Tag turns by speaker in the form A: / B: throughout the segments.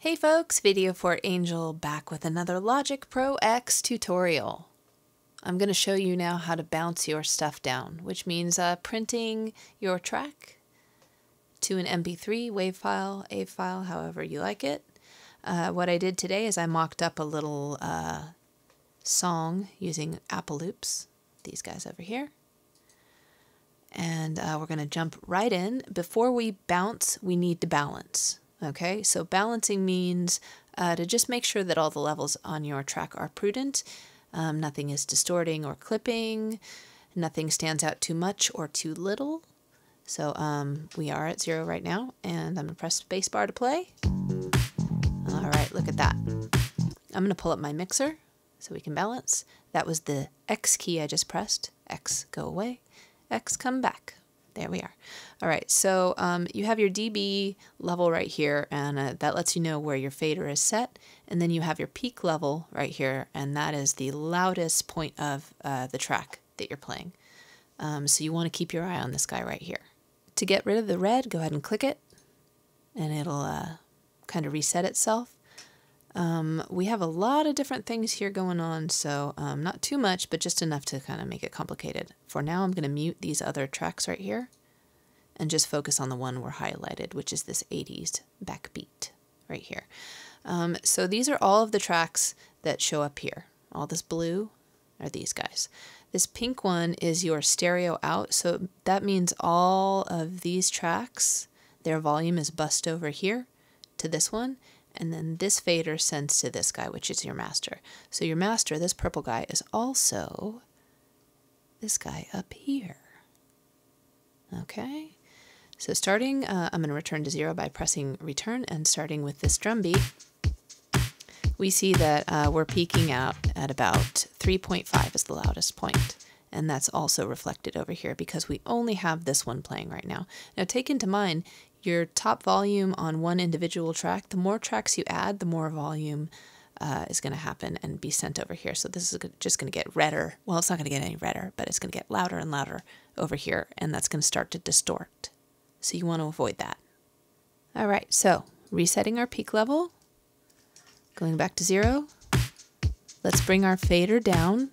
A: Hey folks, Video for Angel back with another Logic Pro X tutorial. I'm going to show you now how to bounce your stuff down, which means printing your track to an MP3, WAV file, AV file, however you like it. What I did today is I mocked up a little song using Apple loops, these guys over here. And we're going to jump right in. Before we bounce, we need to balance. Okay, so balancing means to just make sure that all the levels on your track are prudent. Nothing is distorting or clipping. Nothing stands out too much or too little. So we are at 0 right now, and I'm going to press spacebar to play. All right, look at that. I'm going to pull up my mixer so we can balance. That was the X key I just pressed. X, go away. X, come back. There we are. All right, so you have your dB level right here, and that lets you know where your fader is set. And then you have your peak level right here, and that is the loudest point of the track that you're playing. So you want to keep your eye on this guy right here. To get rid of the red, go ahead and click it, and it'll kind of reset itself. We have a lot of different things here going on, so not too much, but just enough to kind of make it complicated. For now, I'm going to mute these other tracks right here and just focus on the one we're highlighted, which is this 80s backbeat right here. So these are all of the tracks that show up here. All this blue are these guys. This pink one is your stereo out, so that means all of these tracks, their volume is bussed over here to this one. And then this fader sends to this guy, which is your master. So your master, this purple guy, is also this guy up here. Okay, so starting, I'm going to return to 0 by pressing return, and starting with this drum beat, we see that we're peaking out at about 3.5 is the loudest point. And that's also reflected over here because we only have this one playing right now. Now take into mind, your top volume on one individual track, the more tracks you add, the more volume is going to happen and be sent over here. So this is just going to get redder. Well, it's not going to get any redder, but it's going to get louder and louder over here, and that's going to start to distort. So you want to avoid that. All right, so resetting our peak level, going back to 0. Let's bring our fader down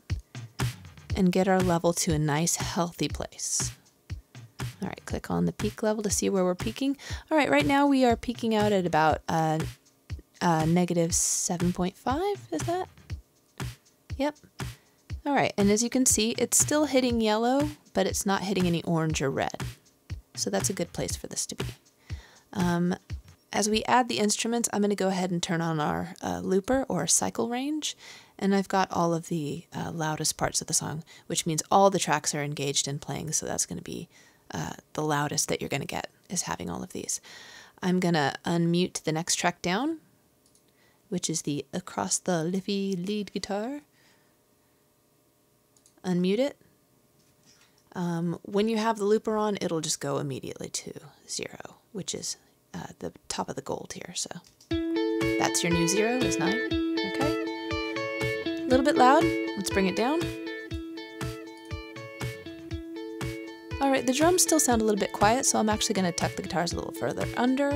A: and get our level to a nice, healthy place. All right, click on the peak level to see where we're peaking. All right, right now we are peaking out at about negative 7.5, is that? Yep. All right, and as you can see, it's still hitting yellow, but it's not hitting any orange or red. So that's a good place for this to be. As we add the instruments, I'm going to go ahead and turn on our looper or cycle range. And I've got all of the loudest parts of the song, which means all the tracks are engaged in playing. So that's going to be the loudest that you're going to get is having all of these. I'm going to unmute the next track down, which is the Across the Liffey lead guitar. Unmute it. When you have the looper on, it'll just go immediately to 0, which is the top of the gold here. So that's your new 0 is 9. Okay. A little bit loud. Let's bring it down. All right, the drums still sound a little bit quiet, so I'm actually going to tuck the guitars a little further under.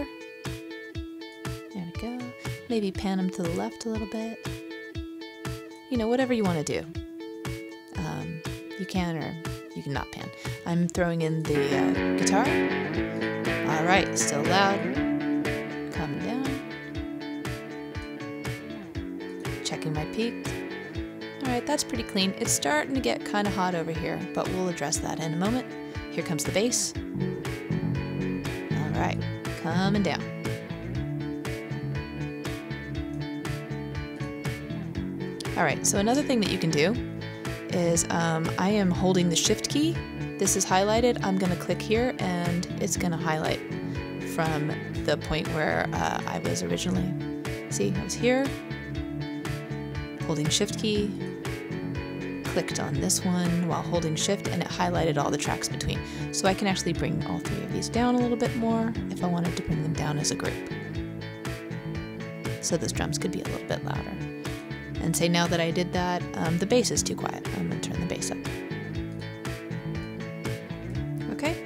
A: There we go. Maybe pan them to the left a little bit. You know, whatever you want to do. You can, or you can not pan. I'm throwing in the guitar. All right, still loud. Coming down. Checking my peak. All right, that's pretty clean. It's starting to get kind of hot over here, but we'll address that in a moment. Here comes the bass. All right, coming down. All right, so another thing that you can do is I am holding the shift key. This is highlighted. I'm going to click here, and it's going to highlight from the point where I was originally. See, I was here, holding shift key, clicked on this one while holding shift, and it highlighted all the tracks between. So I can actually bring all 3 of these down a little bit more if I wanted to bring them down as a group. So those drums could be a little bit louder. And say now that I did that, the bass is too quiet. I'm going to turn the bass up. Okay.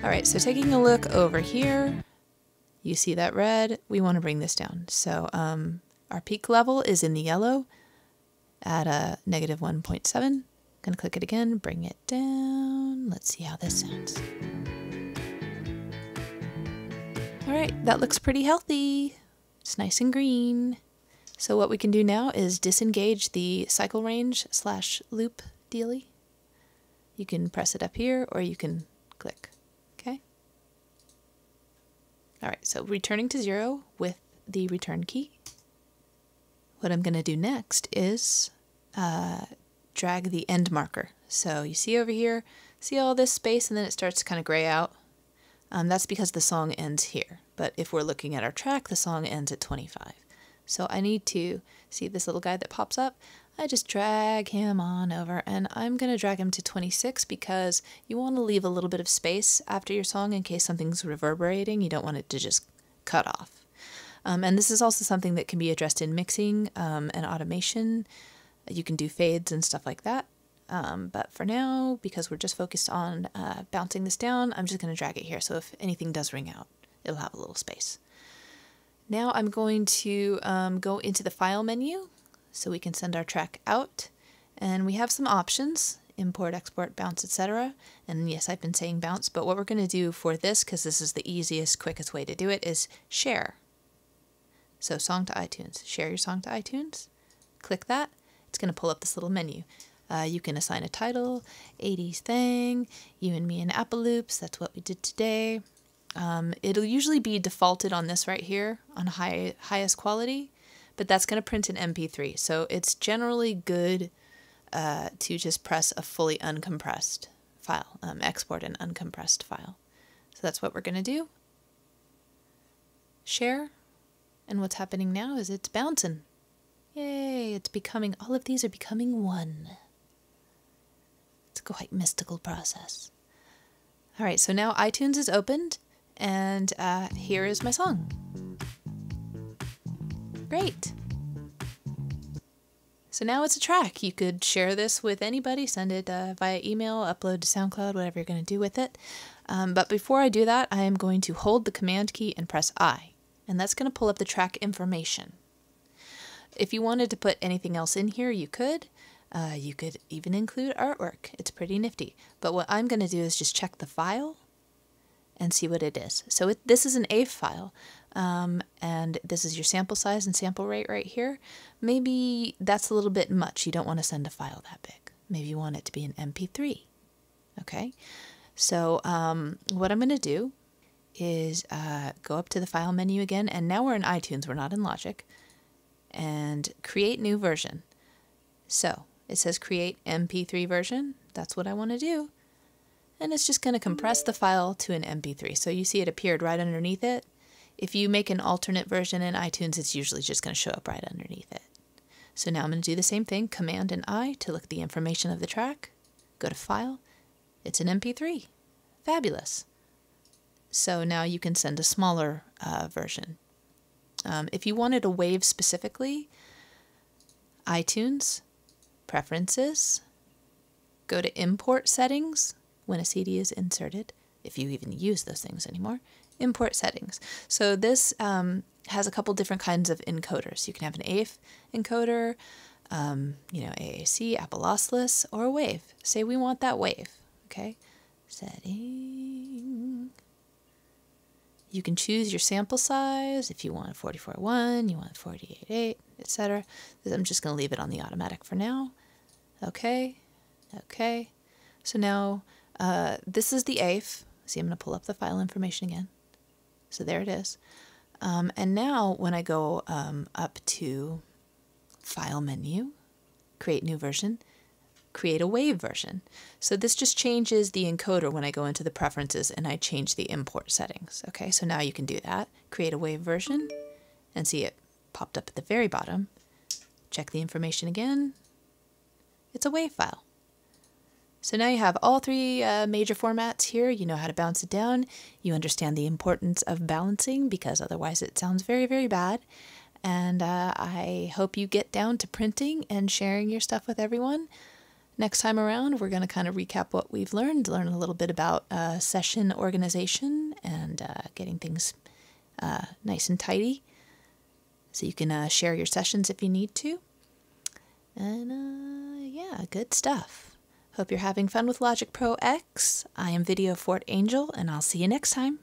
A: All right, so taking a look over here, You see that red? We want to bring this down. So our peak level is in the yellow at a negative 1.7. Gonna click it again, bring it down. Let's see how this sounds. All right, that looks pretty healthy. It's nice and green. So what we can do now is disengage the cycle range / loop dealy. You can press it up here or you can click, okay? All right, so returning to 0 with the return key. What I'm gonna do next is drag the end marker. So you see over here, see all this space and then it starts to kind of gray out. That's because the song ends here. But if we're looking at our track, the song ends at 25. So I need to see this little guy that pops up. I just drag him on over and I'm going to drag him to 26 because you want to leave a little bit of space after your song in case something's reverberating. You don't want it to just cut off. And this is also something that can be addressed in mixing and automation. You can do fades and stuff like that. But for now, because we're just focused on bouncing this down, I'm just going to drag it here. So if anything does ring out, it'll have a little space. Now I'm going to go into the file menu so we can send our track out. And we have some options, import, export, bounce, etc. And yes, I've been saying bounce, but what we're going to do for this, because this is the easiest, quickest way to do it, is share. So song to iTunes, share your song to iTunes. Click that. It's going to pull up this little menu. You can assign a title, 80s thing, you and me and Apple Loops, that's what we did today. It'll usually be defaulted on this right here on highest quality, but that's going to print an MP3. So it's generally good to just press a fully uncompressed file, export an uncompressed file. So that's what we're going to do. Share. And what's happening now is it's bouncing. Yay, it's becoming, all of these are becoming one. It's a quite mystical process. All right, so now iTunes is opened, and here is my song. Great. So now it's a track. You could share this with anybody, send it via email, upload to SoundCloud, whatever you're going to do with it. But before I do that, I am going to hold the Command key and press I, and that's going to pull up the track information. If you wanted to put anything else in here, you could. You could even include artwork. It's pretty nifty. But what I'm going to do is just check the file and see what it is. So this is an AIF file, and this is your sample size and sample rate right here. Maybe that's a little bit much. You don't want to send a file that big. Maybe you want it to be an MP3. Okay, so what I'm going to do is go up to the file menu again, and now we're in iTunes. We're not in Logic. And create new version. So it says create MP3 version. That's what I want to do. And it's just going to compress the file to an MP3. So you see it appeared right underneath it. If you make an alternate version in iTunes, it's usually just going to show up right underneath it. So now I'm going to do the same thing, Command and I to look at the information of the track. Go to File. It's an MP3. Fabulous. So now you can send a smaller version. If you wanted a WAV specifically, iTunes, Preferences, go to Import Settings when a CD is inserted, if you even use those things anymore, Import Settings. So this has a couple different kinds of encoders. You can have an AIF encoder, AAC, Apple Lossless, or a WAV. Say we want that WAV, okay? Setting. You can choose your sample size if you want a 44.1, you want 48.8, etc. I'm just going to leave it on the automatic for now. Okay, okay. So now this is the AIF. See, I'm going to pull up the file information again. So there it is. And now when I go up to File menu, Create New Version, create a WAV version. So this just changes the encoder when I go into the preferences and I change the import settings. Okay, so now you can do that. Create a WAV version and see it popped up at the very bottom. Check the information again. It's a WAV file. So now you have all three major formats here. You know how to bounce it down. You understand the importance of balancing because otherwise it sounds very, very bad. And I hope you get down to printing and sharing your stuff with everyone. Next time around, we're going to kind of recap what we've learned, learn a little bit about session organization and getting things nice and tidy, so you can share your sessions if you need to. And yeah, good stuff. Hope you're having fun with Logic Pro X. I am Video Fort Angel, and I'll see you next time.